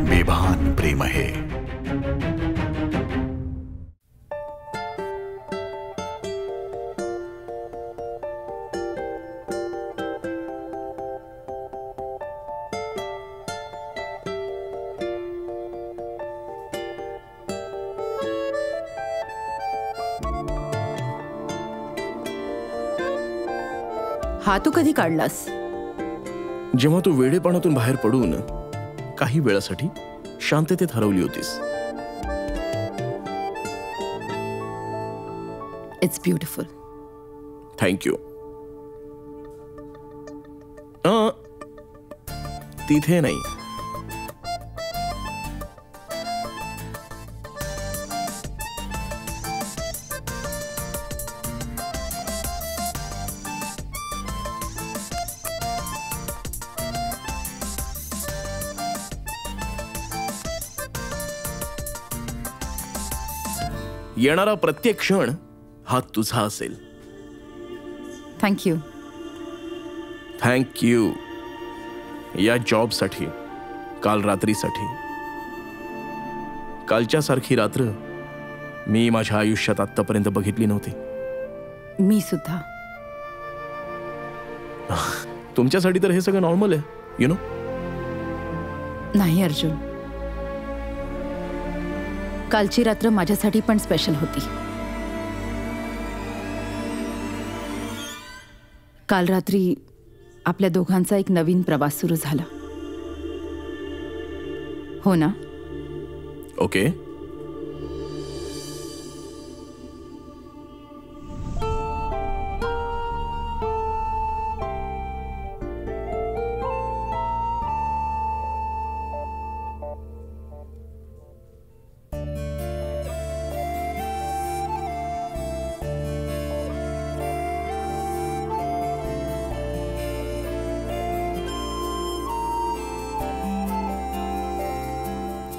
बेभान प्रेम आहे. हा तू कधी काढलास? जेव्हा तू वेडेपणातून बाहेर पडून काही वेळासाठी शांततेत हरवली होतीस. It's beautiful. थँक्यू. तिथे नाही. येणारा प्रत्येक क्षण हा तुझा असेल. थँक्यू. थँक्यू या जॉबसाठी, काल रात्रीसाठी. कालच्या सारखी रात्र मी माझ्या आयुष्यात आत्तापर्यंत बघितली नव्हती. मी सुद्धा. तुमच्यासाठी तर हे सगळं नॉर्मल आहे, यु नो. नाही अर्जुन, कालची रात्र माझ्यासाठी पण स्पेशल होती. काल रात्री आपल्या दोघांचा एक नवीन प्रवास सुरू झाला. हो ना? ओके.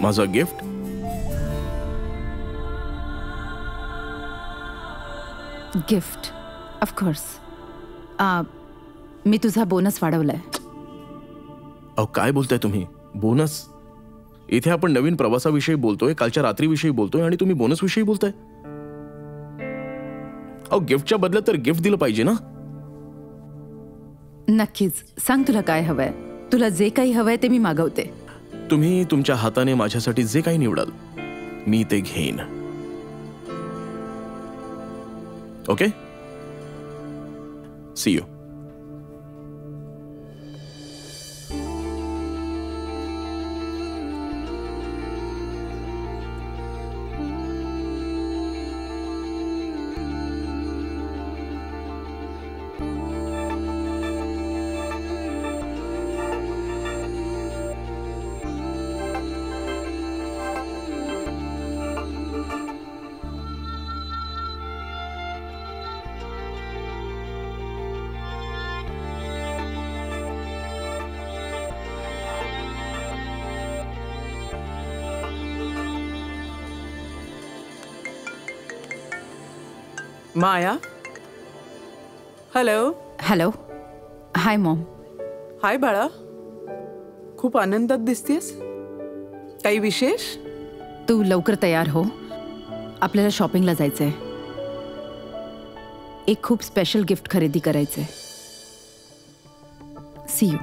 माझा गिफ्ट. Gift of course. मी तुझा बोनस वाढवलाय. अहो काय बोलताय तुम्ही? बोनस? इथे आपण नवीन प्रवासाविषयी बोलतोय, कालच्या रात्रीविषयी बोलतोय आणि तुम्ही बोनस विषयी बोलताय. अहो गिफ्टच्या बदल्यात तर गिफ्ट दिलं पाहिजे ना. नक्कीच. सांग तुला काय हवंय. तुला जे काही हवंय ते मी मागवते. तुम्ही तुमच्या हाताने माझ्यासाठी जे काही निवडाल मी ते घेईन. Okay. See you. Maya. Hello. Hello. Hi mom. Hi बाळा. खूप आनंदात दिसतेस. काही विशेष? तू लवकर तयार हो, आपल्याला शॉपिंगला जायचंय. एक खूप स्पेशल गिफ्ट खरेदी करायचंय. C you.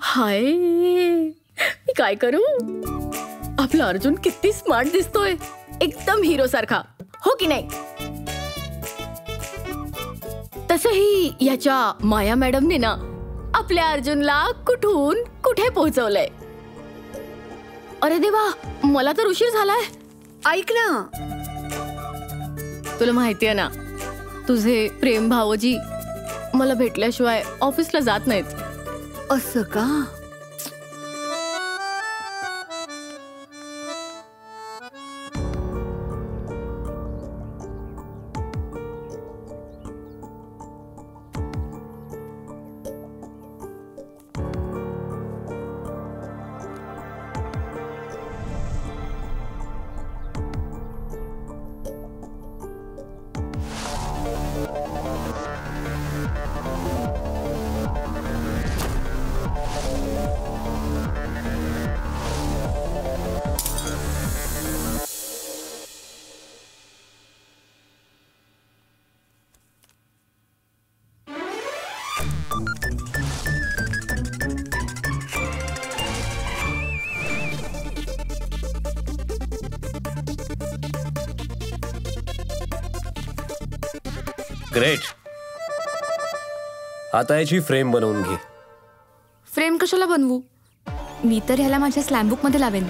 हाय, मी काय करू? आपला अर्जुन किती स्मार्ट दिसतोय. एकदम हिरो सारखा, हो की नाही? तसंही याच्या माया मॅडमने ना आपल्या अर्जुनला कुठून कुठे पोहोचवलंय. अरे देवा, मला तर उशीर झालाय. ऐक ना, तुला माहितीये ना तुझे प्रेम भावजी मला भेटल्याशिवाय ऑफिसला जात नाहीत. असं का? ग्रेट. आता याची फ्रेम बनवून घे. फ्रेम कशाला बनवू? मी तर ह्याला माझ्या स्लॅम बुक मध्ये लावेन.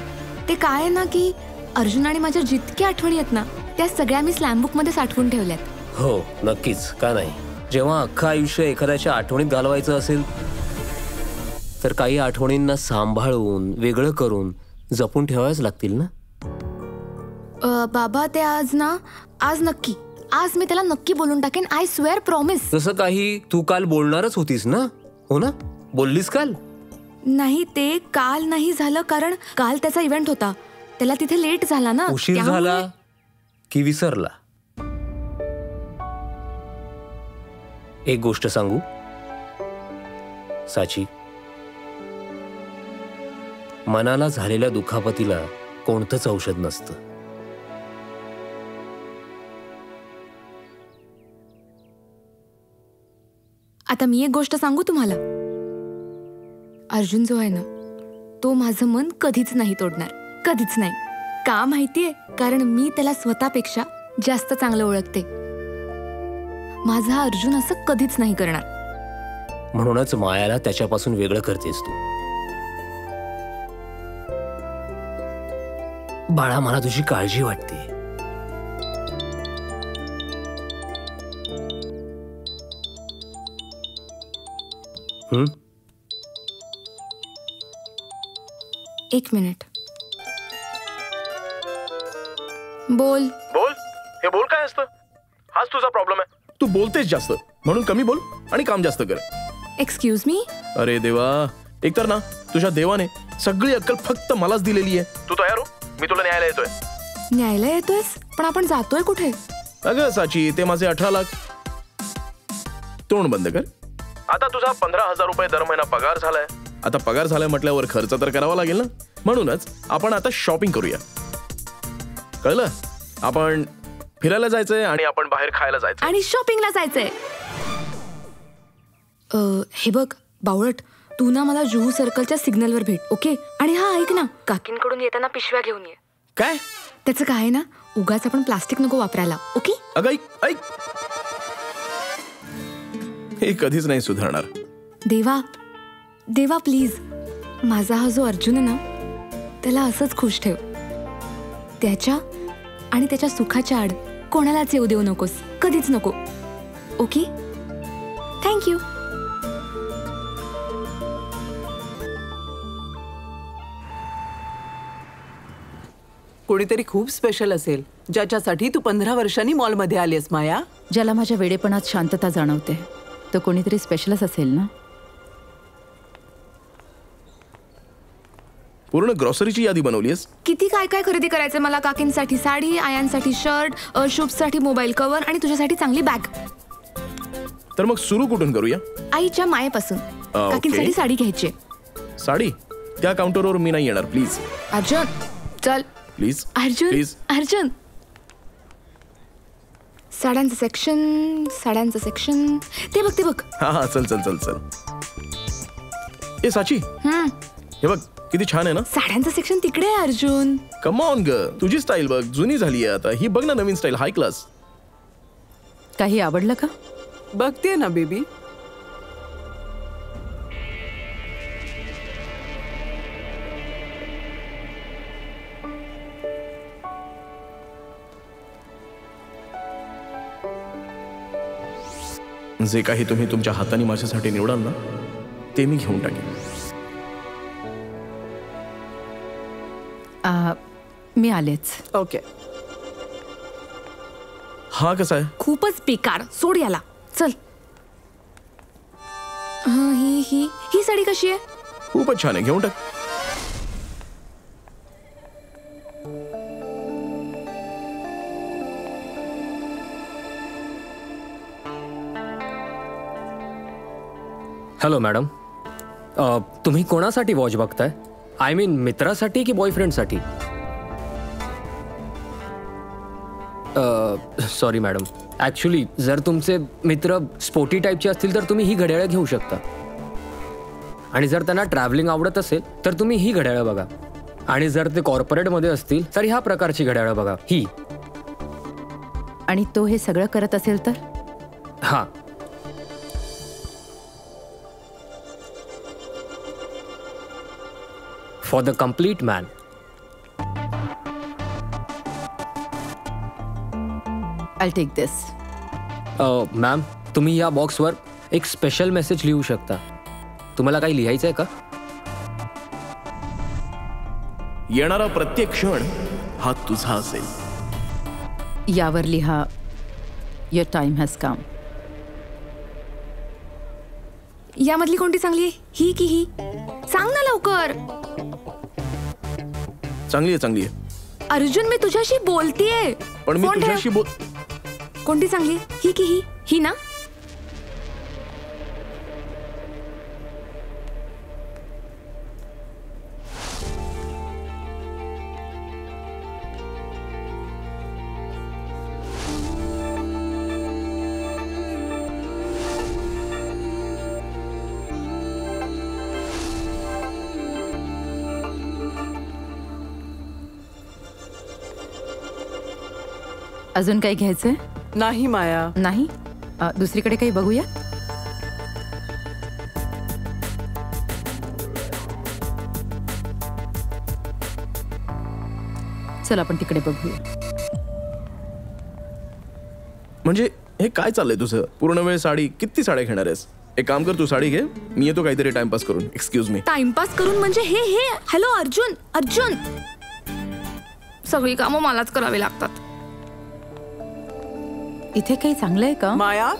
ते काय आहे ना की अर्जुन आणि माझ्या जितक्या आठवणी आहेत ना त्या सगळ्या मी स्लॅम बुक मध्ये साठवून ठेवल्यात. हो नक्कीच, का नाही. जेव्हा अख्खं आयुष्य एखाद्याच्या आठवणीत घालवायचं असेल तर काही आठवणींना सांभाळून वेगळं करून जपून ठेवायच लागतील ना. बाबा ते आज नक्की आज मी त्याला नक्की बोलून टाकेन. I swear promise. तसं काही तू काल बोलणारच होतीस ना, हो ना? बोललीस काल? नाही ते काल नाही झालं कारण काल त्याचा इव्हेंट होता. त्याला तिथे लेट झाला ना. उशीर झाला की विसरला? एक गोष्ट सांगू साची, मनाला झालेल्या दुखापतीला कोणतंच औषध नसतं. आता मी एक गोष्ट सांगू तुम्हाला. अर्जुन जो आहे ना तो माझं मन कधीच नाही तोडणार. कधीच नाही. का माहितीये? कारण मी त्याला स्वतःपेक्षा जास्त चांगलं ओळखते. माझा अर्जुन असं कधीच नाही करणार. म्हणूनच मायाला त्याच्यापासून वेगळं करतेस तू. बाळा, मला तुझी काळजी वाटते. एक मिनिट. बोल. बोल. हे बोल काय असतं? हाच तुझा प्रॉब्लेम आहे. तू बोलतेस जास्त, म्हणून कमी बोल आणि काम जास्त कर. Excuse me. अरे देवा, एकतर ना तुझ्या देवाने सगळी अक्कल फक्त मलाच दिलेली आहे. तू तयार हो, मी तुला न्यायला येतोय. न्यायला येतोयस? पण आपण जातोय कुठे? अगं साची, ते माझे 18 लाख. तोंड बंद कर. आता तुझा 15,000 रुपये दर महिना पगार झालाय. आता पगार झालाय म्हटल्यावर खर्च तर करावा लागेल ना. म्हणूनच आपण आता शॉपिंग करूया. कळलं? आपण फिरायला जायचंय आणि आपण बाहेर खायला जायचं आणि शॉपिंगला जायचंय. हे बघ बावळट, तू ना मला जुहू सर्कलच्या सिग्नलवर भेट. ओके? आणि हा ऐक ना, काकींकडून येताना पिशव्या घेऊन ये. काय? त्याचं काय आहे ना, उगाच आपण प्लास्टिक नको वापरायला. ओके? अगं ऐक, हे कधीच नाही सुधारणार. देवा देवा प्लीज, माझा हा जो अर्जुन आहे ना त्याला असंच खुश ठेव. त्याच्या आणि त्याच्या सुखाच्या आड कोणालाच येऊ देऊ नकोस. कधीच नको. ओके? थँक्यू. कोणीतरी खूप स्पेशल असेल ज्याच्यासाठी तू 15 वर्षांनी मॉलमध्ये आलीस माया. ज्याला माझ्या वेडेपणात शांतता जाणवते तो कोणीतरी स्पेशलच असेल ना. पूर्ण ग्रॉसरीची यादी बनवलीस? किती काय काय खरेदी करायचं मला. काकींसाठी साडी, आयांसाठी शर्ट, शुभसाठी मोबाईल कव्हर आणि तुझ्यासाठी चांगली बॅग. तर मग सुरू कुठून करूया? आईच्या मायेपासून. ओके. काकींसाठी साडी घ्यायची. साडी? त्या काउंटरवर मी नाही येणार. प्लीज अर्जुन चल. Please Arjun please. अर्जुन. साड्यांचं सेक्शन. ते बघ. हा चल चल चल चल. ए साची, हे बघ किती छान आहे ना. साड्यांचं सेक्शन तिकडे आहे अर्जुन. कम ऑन ग, तुझी स्टाईल बघ, जुनी झाली आहे आता. ही बघ ना नवीन स्टाईल, हाय क्लास. काही आवडलं का? बघते ना बेबी. जे काही तुम्ही तुमच्या हाताने माझ्यासाठी निवडाल ना ते मी घेऊन टाकेन. मी आलेच. ओके. हा कसा आहे? खूपच बेकार. सोड याला. चल. ही साडी कशी आहे? खूपच छान आहे, घेऊन टाक. हॅलो मॅडम, तुम्ही कोणासाठी वॉच बघताय? आय मीन मित्रासाठी की बॉयफ्रेंडसाठी? सॉरी मॅडम, ॲक्च्युली जर तुमचे मित्र स्पोर्टी टाईपचे असतील तर तुम्ही ही घड्याळं घेऊ शकता. आणि जर त्यांना ट्रॅव्हलिंग आवडत असेल तर तुम्ही ही घड्याळं बघा. आणि जर ते कॉर्पोरेटमध्ये असतील तर ह्या प्रकारची घड्याळं बघा, ही. आणि तो हे सगळं करत असेल तर? हां. For the complete man. I take this. Ma'am, तुम्ही या बॉक्सवर एक स्पेशल मेसेज लिहू शकता. तुम्हाला काही लिहायचं आहे का? येणारा प्रत्येक क्षण हा तुझा असेल. यावर लिहा, युअर टाइम हॅज कम. यामधली कोणती चांगली आहे, ही की ही? सांग ना लवकर. चांगली आहे, चांगली आहे. अर्जुन, मी तुझ्याशी बोलतीये. पण मी फोन ठेव. तुझ्याशी बोल. कोणती चांगली आहे, ही की ही? ही ना? अजून काही घ्यायचंय? नाही माया. नाही? दुसरीकडे काही बघूया. चल आपण तिकडे बघूया. म्हणजे हे काय चाललंय तुझं? पूर्ण वेळ साडी, किती साड्या घेणार आहेस? एक काम कर, तू साडी घे, मी येतो काहीतरी टाइमपास करून. Excuse me. टाइमपास करून म्हणजे हे हॅलो अर्जुन, अर्जुन, सगळी कामं मलाच करावी लागतात. इथे काही चांगलं आहे का? माया,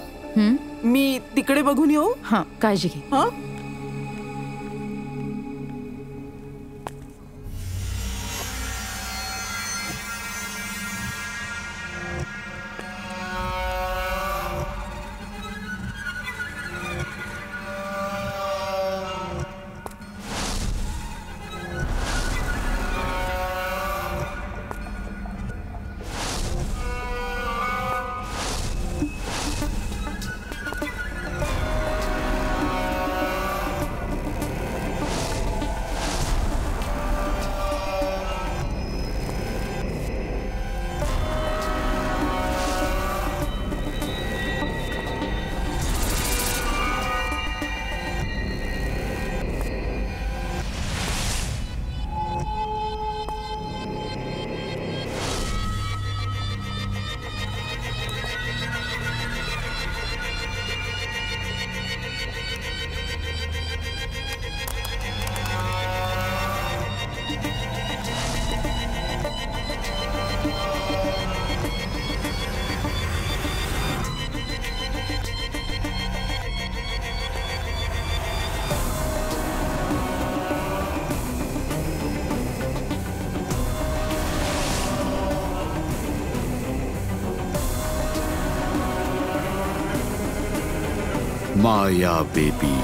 मी तिकडे बघून येऊ. हां, काळजी घे. हा. माया बेबी.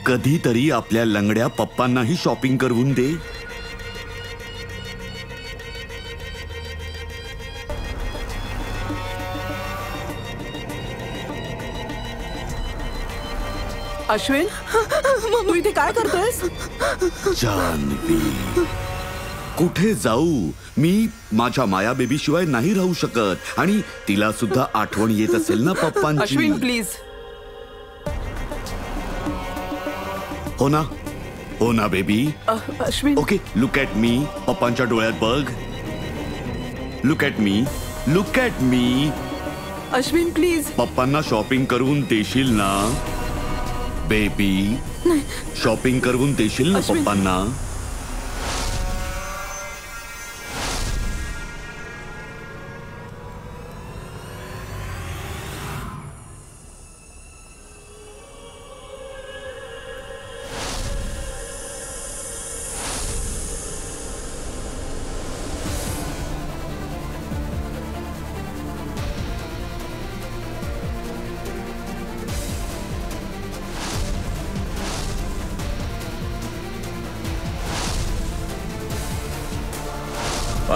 कधीतरी आपल्या लंगड्या पप्पांनाही शॉपिंग करून दे. अश्विन, तू इथे काय करतोयस? जान्हवी, कुठे जाऊ? मी माझ्या माया बेबी शिवाय नाही राहू शकत. आणि तिला सुद्धा आठवण येत असेल ना पप्पांची. अश्विन प्लीज. हो ना, हो ना baby. Ashwin. Okay, look at me. पप्पांच्या डोळ्यात बघ. Look at me, look at me. Ashwin please. पप्पांना शॉपिंग करून देशील ना बेबी? शॉपिंग करून देशील ना अश्विन. पप्पांना?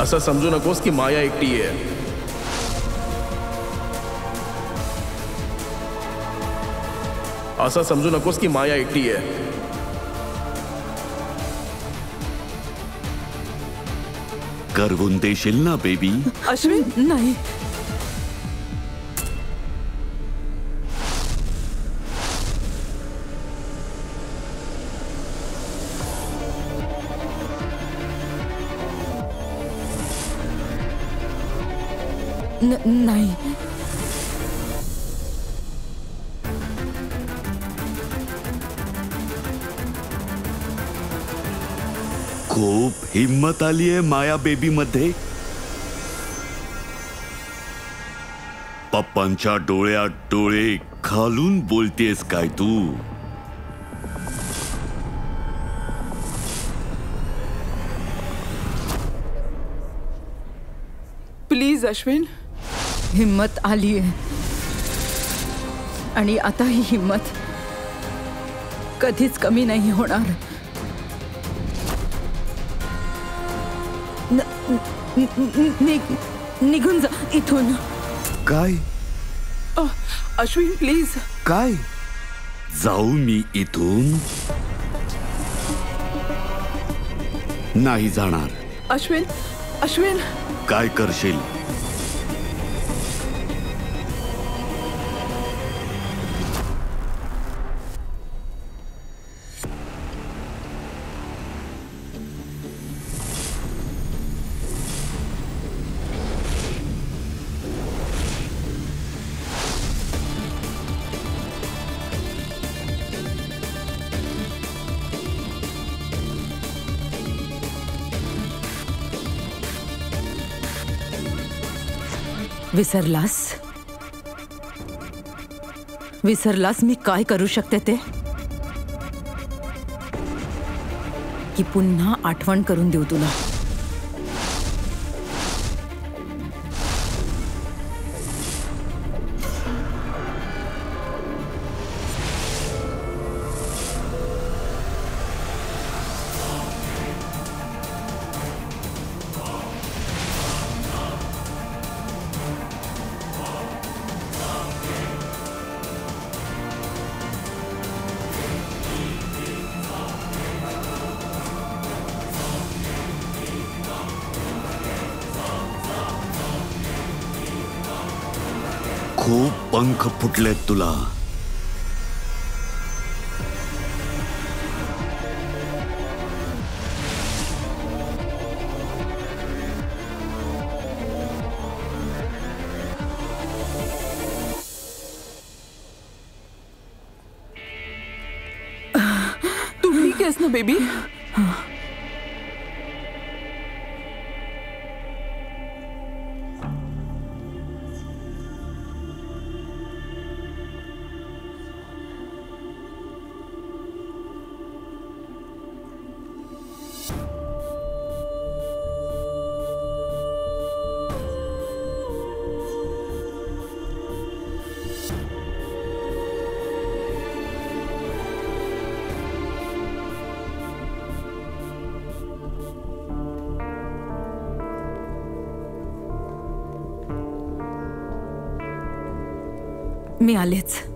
असं समजू नकोस की माया एकटी आहे. असं समजू नकोस की माया एकटी आहे. करवून देशील ना बेबी? अश्विन नाही. नाही. खूप हिम्मत आली आहे माया बेबी मध्ये. पप्पांच्या डोळ्यात डोळे घालून बोलतेस काय तू? प्लीज अश्विन. हिम्मत आली आहे आणि आता ही हिम्मत कधीच कमी नाही होणार. निघून जा इथून. काय? अश्विन प्लीज. काय? जाऊ मी इथून? नाही जाणार. अश्विन अश्विन. काय करशील? विसरलास? विसरलास मी काय करू शकते ते? की पुन्हा आठवण करून देऊ तुला? खूप पंख फुटलेत तुला. तू ठीक आहेस ना बेबी? मी आलेच.